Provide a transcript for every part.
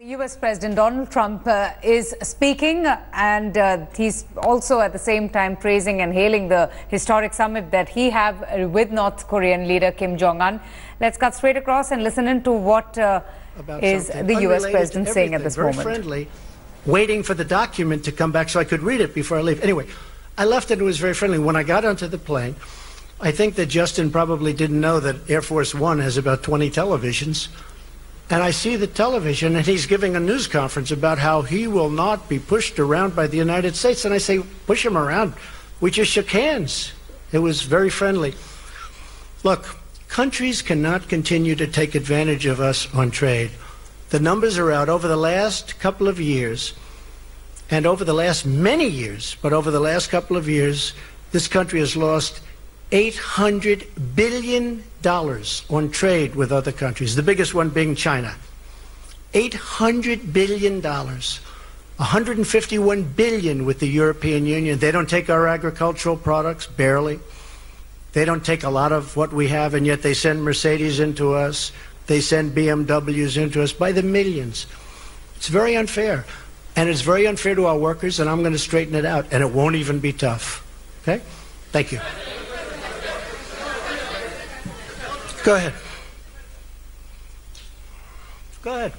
U.S. President Donald Trump is speaking, and he's also at the same time praising and hailing the historic summit that he have with North Korean leader Kim Jong-Un. Let's cut straight across and listen into what is the U.S. President saying at this moment. Very friendly, waiting for the document to come back so I could read it before I leave. Anyway, I left it. It was very friendly. When I got onto the plane, I think that Justin probably didn't know that Air Force One has about 20 televisions. And I see the television, and he's giving a news conference about how he will not be pushed around by the United States. And I say, push him around. We just shook hands. It was very friendly. Look, countries cannot continue to take advantage of us on trade. The numbers are out over the last couple of years, and over the last many years, but over the last couple of years, this country has lost $800 billion on trade with other countries, the biggest one being China. $800 billion. $151 billion with the European Union. They don't take our agricultural products, barely. They don't take a lot of what we have, and yet they send Mercedes into us. They send BMWs into us by the millions. It's very unfair. And it's very unfair to our workers, and I'm going to straighten it out, and it won't even be tough. Okay? Thank you. Go ahead. Go ahead.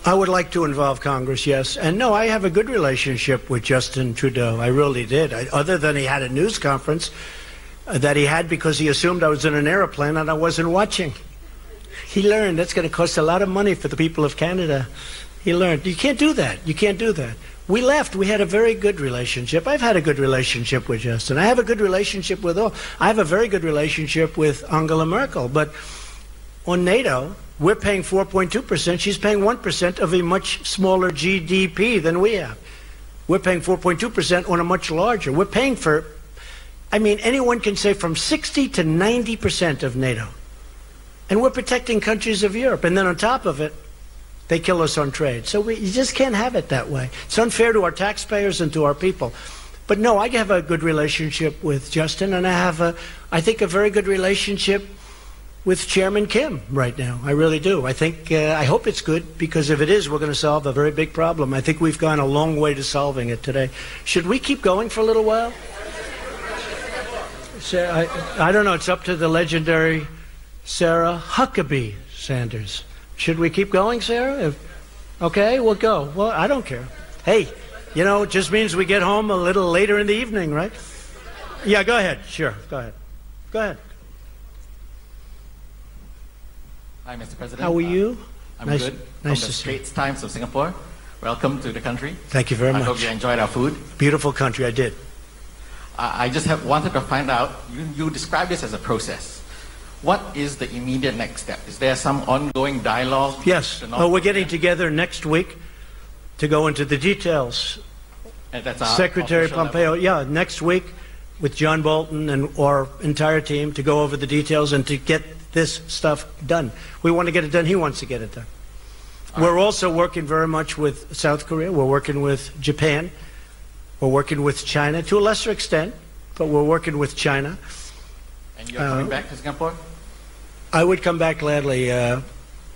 I would like to involve Congress, yes. And no, I have a good relationship with Justin Trudeau. I really did. Other than he had a news conference that he had because he assumed I was in an airplane and I wasn't watching. He learned that's going to cost a lot of money for the people of Canada. He learned. You can't do that. You can't do that. We left. We had a very good relationship. I've had a good relationship with Justin. I have a good relationship with all. I have a very good relationship with Angela Merkel. But on NATO, we're paying 4.2%. She's paying 1% of a much smaller GDP than we have. We're paying 4.2% on a much larger. We're paying for, I mean, anyone can say from 60 to 90% of NATO. And we're protecting countries of Europe. And then on top of it, they kill us on trade. So you just can't have it that way. It's unfair to our taxpayers and to our people. But no, I have a good relationship with Justin, and I have, I think, a very good relationship with Chairman Kim right now. I really do. I think, I hope it's good, because if it is, we're going to solve a very big problem. I think we've gone a long way to solving it today. Should we keep going for a little while? I don't know. It's up to the legendary Sarah Huckabee Sanders. Should we keep going, Sarah? Okay, we'll go. Well, I don't care. Hey, you know, it just means we get home a little later in the evening, right? Yeah, go ahead. Sure, go ahead. Go ahead. Hi, Mr. President. How are you? I'm nice, good. Nice From the to see you. Straits Times of Singapore. Welcome to the country. Thank you very much. I hope you enjoyed our food. Beautiful country, I did. I just wanted to find out, you described this as a process. What is the immediate next step? Is there some ongoing dialogue? Yes. Oh, we're getting together next week to go into the details. And that's our Secretary Pompeo, level. yeah, next week with John Bolton and our entire team to go over the details and to get this stuff done. We want to get it done. He wants to get it done. We're also working very much with South Korea. We're working with Japan. We're working with China to a lesser extent, but we're working with China. And you're coming back to Singapore? I would come back gladly.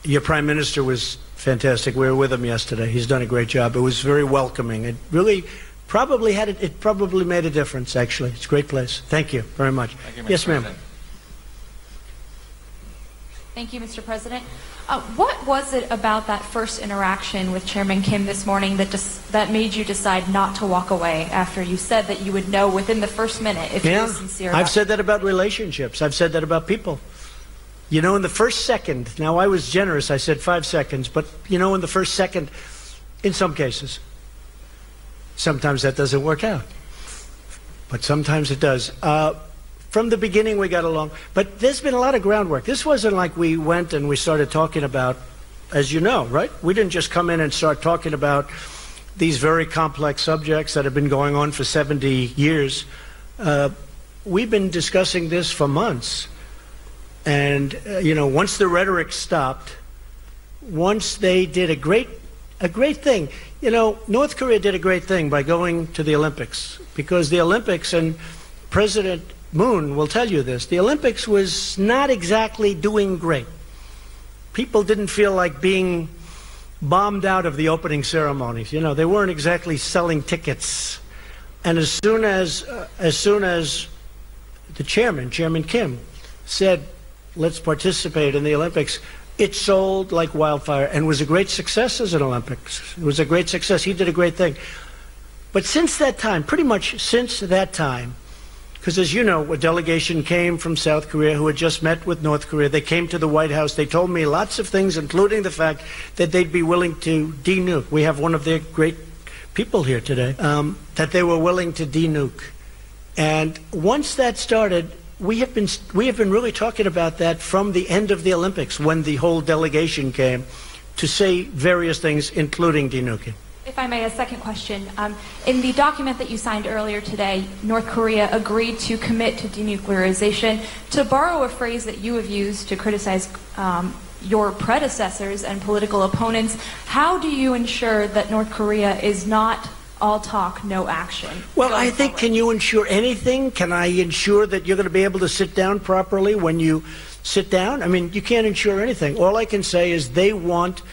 Your Prime Minister was fantastic. We were with him yesterday. He's done a great job. It was very welcoming. It really probably made a difference, actually. It's a great place. Thank you very much. Thank you, Mr. Yes, ma'am. President. Thank you, Mr. President. What was it about that first interaction with Chairman Kim this morning that made you decide not to walk away after you said that you would know within the first minute if he was sincere? I've said that about relationships. I've said that about people. You know, in the first second, now I was generous, I said 5 seconds, but you know, in the first second, in some cases, sometimes that doesn't work out. But sometimes it does. From the beginning, we got along. But there's been a lot of groundwork. This wasn't like we went and we started talking about, as you know, right? We didn't just come in and start talking about these very complex subjects that have been going on for 70 years. We've been discussing this for months. And, you know, once the rhetoric stopped, once they did a great thing. You know, North Korea did a great thing by going to the Olympics, because the Olympics, and President Moon will tell you this, the Olympics was not exactly doing great. People didn't feel like being bombed out of the opening ceremonies. You know, they weren't exactly selling tickets. And as soon as the Chairman Kim, said, let's participate in the Olympics, it sold like wildfire and was a great success as an Olympics. It was a great success. He did a great thing. But since that time, pretty much since that time, because as you know, a delegation came from South Korea who had just met with North Korea. They came to the White House. They told me lots of things, including the fact that they'd be willing to denuke. We have one of their great people here today, that they were willing to denuke. And once that started, we have been really talking about that from the end of the Olympics, when the whole delegation came to say various things, including denuking. If I may, a second question. In the document that you signed earlier today, North Korea agreed to commit to denuclearization. To borrow a phrase that you have used to criticize your predecessors and political opponents, how do you ensure that North Korea is not all talk, no action? Well, I think, can you ensure anything? Can I ensure that you're going to be able to sit down properly when you sit down? I mean, you can't ensure anything. All I can say is they want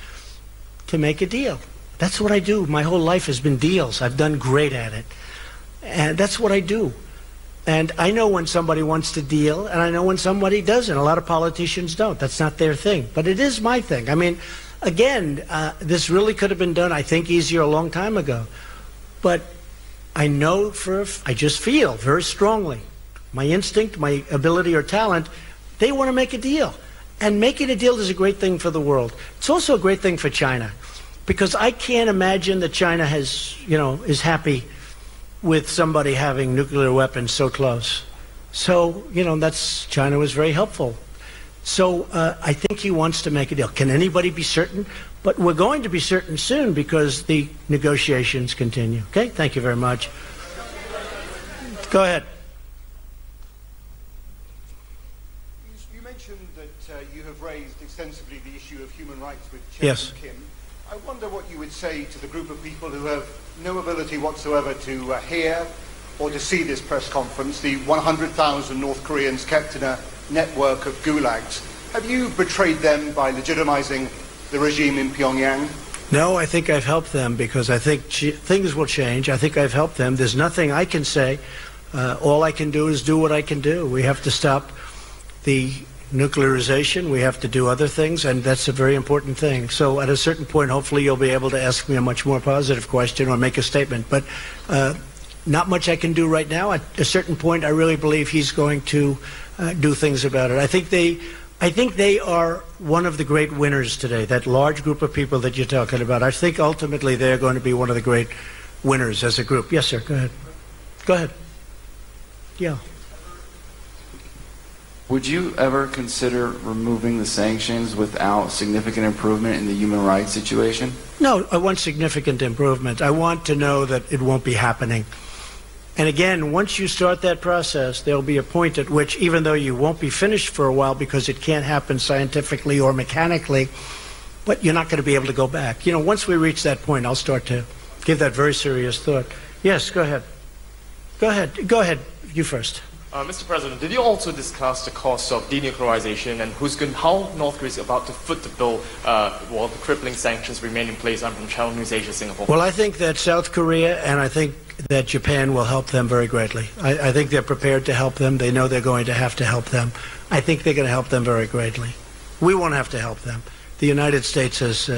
to make a deal. That's what I do. My whole life has been deals. I've done great at it. And that's what I do. And I know when somebody wants to deal, and I know when somebody doesn't. A lot of politicians don't. That's not their thing. But it is my thing. I mean, again, this really could have been done, I think, easier a long time ago. But I know I just feel very strongly, my instinct, my ability or talent, they want to make a deal. And making a deal is a great thing for the world. It's also a great thing for China. Because I can't imagine that China is happy with somebody having nuclear weapons so close. So, China was very helpful. So I think he wants to make a deal. Can anybody be certain? But we're going to be certain soon because the negotiations continue. Okay? Thank you very much. Go ahead. You mentioned that you have raised extensively the issue of human rights with Chairman Kim. I wonder what you would say to the group of people who have no ability whatsoever to hear or to see this press conference, the 100,000 North Koreans kept in a network of gulags. Have you betrayed them by legitimizing the regime in Pyongyang? No, I think I've helped them because I think things will change. I think I've helped them. There's nothing I can say. All I can do is do what I can do. We have to stop the nuclearization. We have to do other things, and that's a very important thing. So at a certain point, hopefully you'll be able to ask me a much more positive question or make a statement. But not much I can do right now. At a certain point, I really believe he's going to do things about it. I think they are one of the great winners today, that large group of people that you're talking about. I think ultimately they're going to be one of the great winners as a group. Yes, sir. Go ahead. Go ahead. Yeah. Would you ever consider removing the sanctions without significant improvement in the human rights situation? No, I want significant improvement. I want to know that it won't be happening. And again, once you start that process, there'll be a point at which, even though you won't be finished for a while because it can't happen scientifically or mechanically, but you're not going to be able to go back. Once we reach that point, I'll start to give that very serious thought. Yes, go ahead. Go ahead. Go ahead. You first. Mr. President, did you also discuss the cost of denuclearization and how North Korea is about to foot the bill while the crippling sanctions remain in place? I'm from Channel News Asia, Singapore. Well, I think that South Korea and I think that Japan will help them very greatly. I think they're prepared to help them. They know they're going to have to help them. I think they're going to help them very greatly. We won't have to help them. The United States has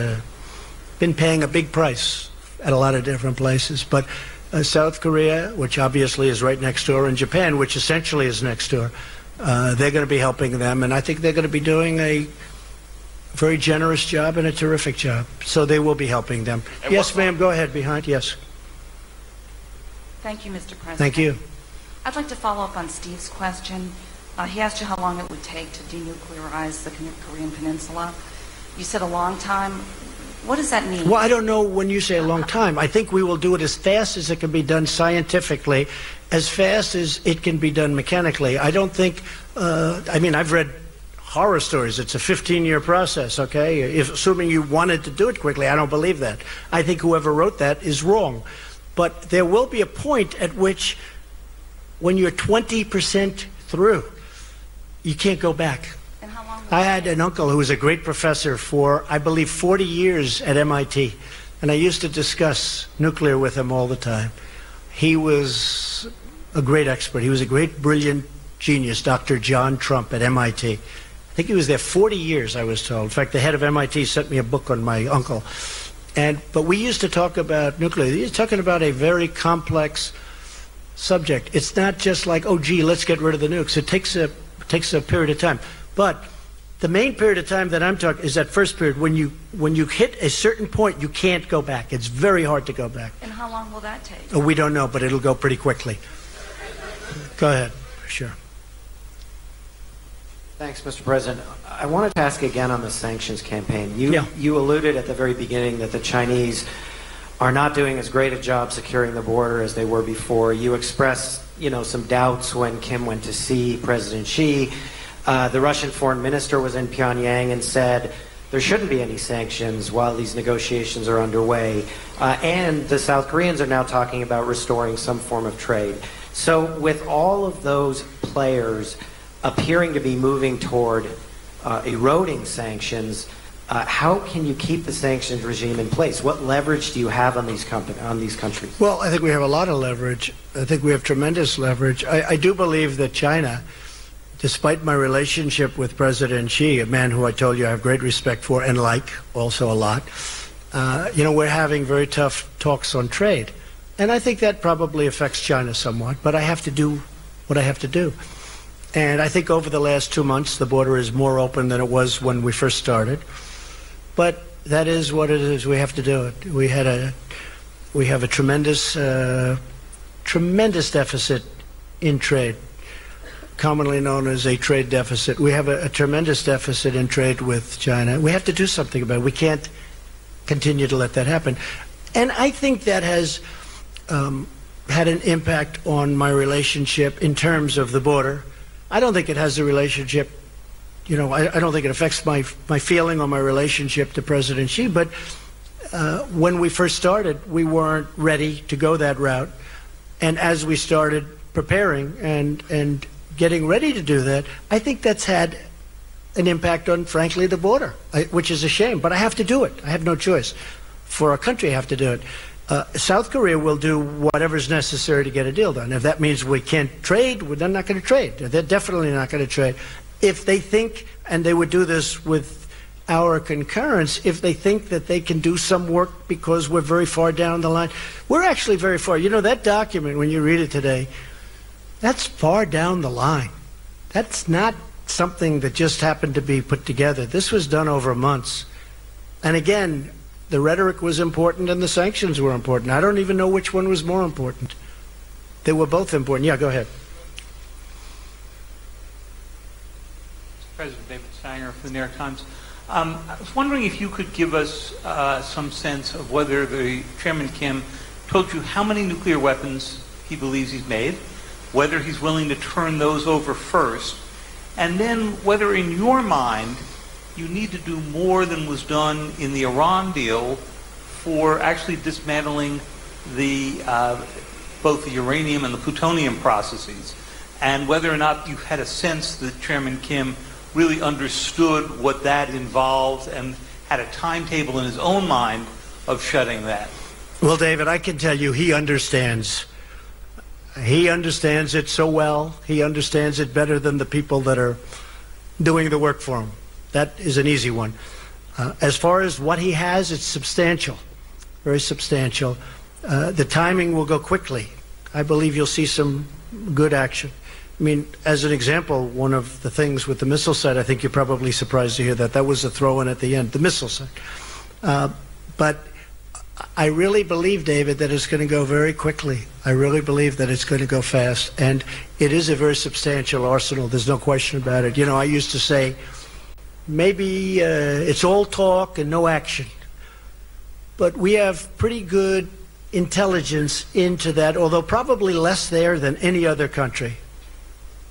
been paying a big price at a lot of different places, but South Korea, which obviously is right next door, and Japan, which essentially is next door, they're going to be helping them, and I think they're going to be doing a very generous job and a terrific job. So they will be helping them. And yes, ma'am, go ahead, behind, yes. Thank you, Mr. President. Thank you. I'd like to follow up on Steve's question. He asked you how long it would take to denuclearize the Korean peninsula. You said a long time. What does that mean? Well, I don't know when you say a long time. I think we will do it as fast as it can be done scientifically, as fast as it can be done mechanically. I don't think, I've read horror stories. It's a 15-year process, okay? Assuming you wanted to do it quickly, I don't believe that. I think whoever wrote that is wrong. But there will be a point at which, when you're 20% through, you can't go back. And how long? I had an uncle who was a great professor for, I believe, 40 years at MIT. And I used to discuss nuclear with him all the time. He was a great expert. He was a great, brilliant genius, Dr. John Trump at MIT. I think he was there 40 years, I was told. In fact, the head of MIT sent me a book on my uncle. But we used to talk about nuclear. He was talking about a very complex subject. It's not just like, oh, gee, let's get rid of the nukes. It takes a period of time. But the main period of time that I'm talking is that first period. When you hit a certain point, you can't go back. It's very hard to go back. And how long will that take? We don't know, but it'll go pretty quickly. Go ahead. Sure. Thanks, Mr. President. I wanted to ask again on the sanctions campaign. You alluded at the very beginning that the Chinese are not doing as great a job securing the border as they were before. You expressed, some doubts when Kim went to see President Xi. The Russian foreign minister was in Pyongyang and said there shouldn't be any sanctions while these negotiations are underway. And the South Koreans are now talking about restoring some form of trade. So with all of those players appearing to be moving toward eroding sanctions, how can you keep the sanctions regime in place? What leverage do you have on these countries? Well, I think we have a lot of leverage. I think we have tremendous leverage. I do believe that China, despite my relationship with President Xi, a man who I told you I have great respect for and like also a lot, we're having very tough talks on trade. And I think that probably affects China somewhat, but I have to do what I have to do. And I think over the last 2 months, the border is more open than it was when we first started. But that is what it is. We have to do it. We have a tremendous deficit in trade, commonly known as a trade deficit. We have a tremendous deficit in trade with China. We have to do something about it. We can't continue to let that happen. And I think that has had an impact on my relationship in terms of the border. I don't think it has a relationship, I don't think it affects my feeling or my relationship to President Xi, but when we first started, we weren't ready to go that route. And as we started preparing and getting ready to do that, I think that's had an impact on, frankly, the border, which is a shame. But I have to do it. I have no choice. For our country, I have to do it. South Korea will do whatever's necessary to get a deal done. If that means we can't trade, they're not going to trade. They're definitely not going to trade. If they think, and they would do this with our concurrence, if they think that they can do some work because we're very far down the line. We're actually very far. That document, when you read it today, that's far down the line. That's not something that just happened to be put together. This was done over months. And again, the rhetoric was important and the sanctions were important. I don't even know which one was more important. They were both important. Yeah, go ahead. President David Sanger for the New York Times. I was wondering if you could give us some sense of whether the Chairman Kim told you how many nuclear weapons he believes he's made, whether he's willing to turn those over first, and then whether in your mind you need to do more than was done in the Iran deal for actually dismantling both the uranium and the plutonium processes, and whether or not you had a sense that Chairman Kim really understood what that involved and had a timetable in his own mind of shutting that. Well, David, I can tell you he understands. He understands it so well. He understands it better than the people that are doing the work for him. That is an easy one. As far as what he has, it's substantial, very substantial. The timing will go quickly. I believe you'll see some good action. I mean, as an example, one of the things with the missile site, I think you're probably surprised to hear that. That was a throw-in at the end, the missile site. But I really believe, David, that it's going to go very quickly. I really believe that it's going to go fast. And it is a very substantial arsenal. There's no question about it. I used to say, maybe it's all talk and no action. But we have pretty good intelligence into that, although probably less there than any other country.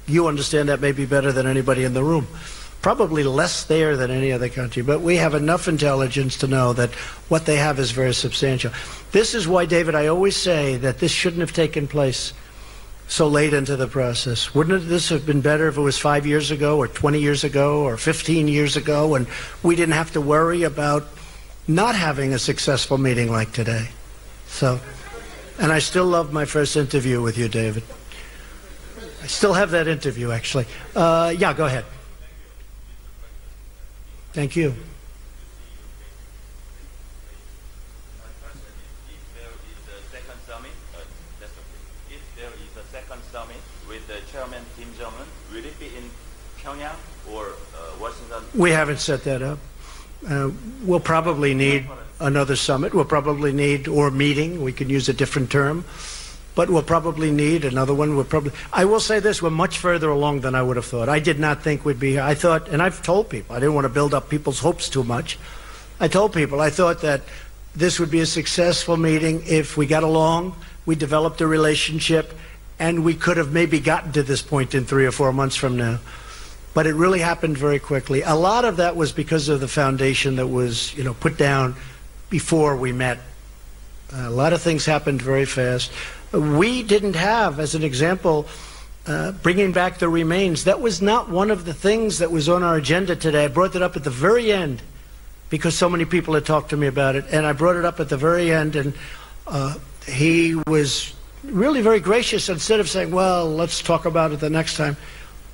You understand that maybe better than anybody in the room. probably less there than any other country, but we have enough intelligence to know that what they have is very substantial. This is why, David, I always say that this shouldn't have taken place so late into the process. Wouldn't this have been better if it was 5 years ago or 20 years ago or 15 years ago, and we didn't have to worry about not having a successful meeting like today? So, and I still love my first interview with you, David. I still have that interview, actually. Yeah, go ahead. Thank you. If there is a second summit with the Chairman Kim Jong-Un, will it be in Pyongyang or Washington? We haven't set that up. We'll probably need another summit. We'll probably need, or meeting, we can use a different term, but we'll probably need another one. I will say this, we're much further along than I would have thought. I did not think we'd be here. I thought, and I've told people, I didn't want to build up people's hopes too much. I told people, I thought that this would be a successful meeting if we got along, we developed a relationship, and we could have maybe gotten to this point in 3 or 4 months from now. But it really happened very quickly. A lot of that was because of the foundation that was, put down before we met. A lot of things happened very fast. We didn't have, as an example, bringing back the remains. That was not one of the things that was on our agenda today. I brought it up at the very end because so many people had talked to me about it, and I brought it up at the very end, and he was really very gracious. Instead of saying, well, let's talk about it the next time,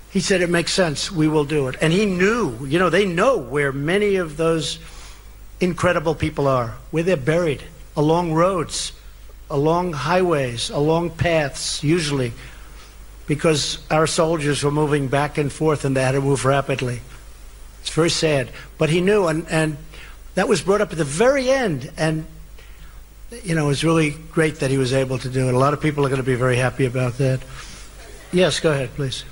he said, it makes sense, we will do it. And he knew, they know where many of those incredible people are, where they're buried, along roads, along highways, along paths, usually, because our soldiers were moving back and forth and they had to move rapidly. It's very sad. But he knew, and that was brought up at the very end, and it was really great that he was able to do it. A lot of people are going to be very happy about that. Yes, go ahead, please.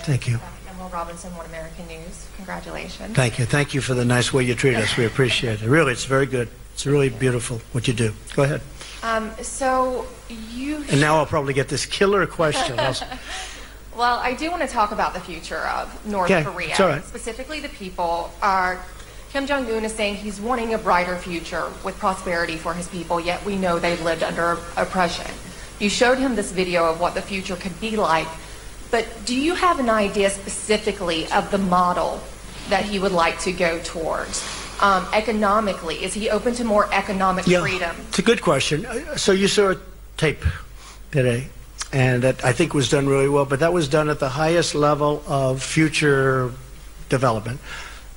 Thank you. Emerald Robinson, One American News. Congratulations. Thank you. Thank you for the nice way you treat us. We appreciate it. Really, it's very good. It's really beautiful what you do. Go ahead. And now I'll probably get this killer question. Well, I do want to talk about the future of North Korea. It's all right. Specifically the people. Kim Jong-Un is saying he's wanting a brighter future with prosperity for his people, yet we know they've lived under oppression. You showed him this video of what the future could be like. But do you have an idea specifically of the model that he would like to go towards? Economically, is he open to more economic freedom? It's a good question. So you saw a tape today, and that I think was done really well, but that was done at the highest level of future development.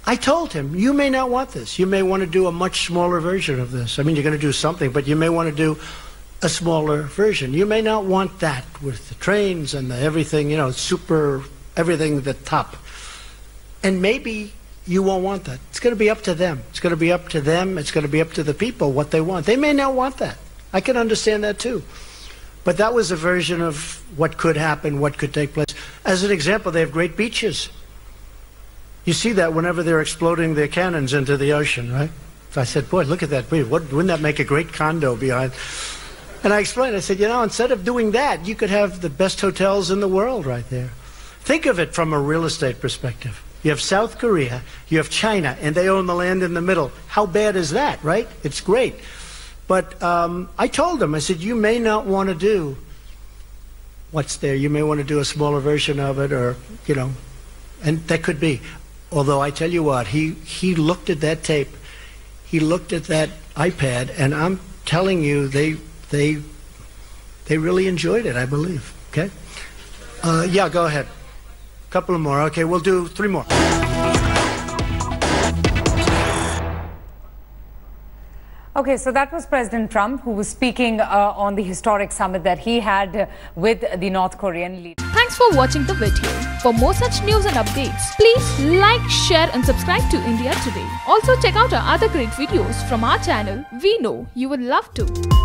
I told him, you may not want this. You may want to do a much smaller version of this. I mean, you're going to do something, but you may want to do a smaller version. You may not want that with the trains and the everything, super, everything at the top. And maybe you won't want that. It's going to be up to them. It's going to be up to them. It's going to be up to the people what they want. They may not want that. I can understand that too. But that was a version of what could happen, what could take place. As an example, they have great beaches. You see that whenever they're exploding their cannons into the ocean, right? So I said, boy, look at that. Wouldn't that make a great condo behind? And I explained, I said, instead of doing that, you could have the best hotels in the world right there. Think of it from a real estate perspective. You have South Korea, you have China, and they own the land in the middle. How bad is that, right? It's great. But I told them, I said, you may not want to do what's there. You may want to do a smaller version of it, or, and that could be. Although I tell you what, he looked at that tape, he looked at that iPad, and I'm telling you, they really enjoyed it, I believe. Okay? Yeah, go ahead. A couple of more. Okay, we'll do 3 more. Okay, so that was President Trump, who was speaking on the historic summit that he had with the North Korean leader. Thanks for watching the video. For more such news and updates, please like, share and subscribe to India Today. Also check out our other great videos from our channel. We know you would love to.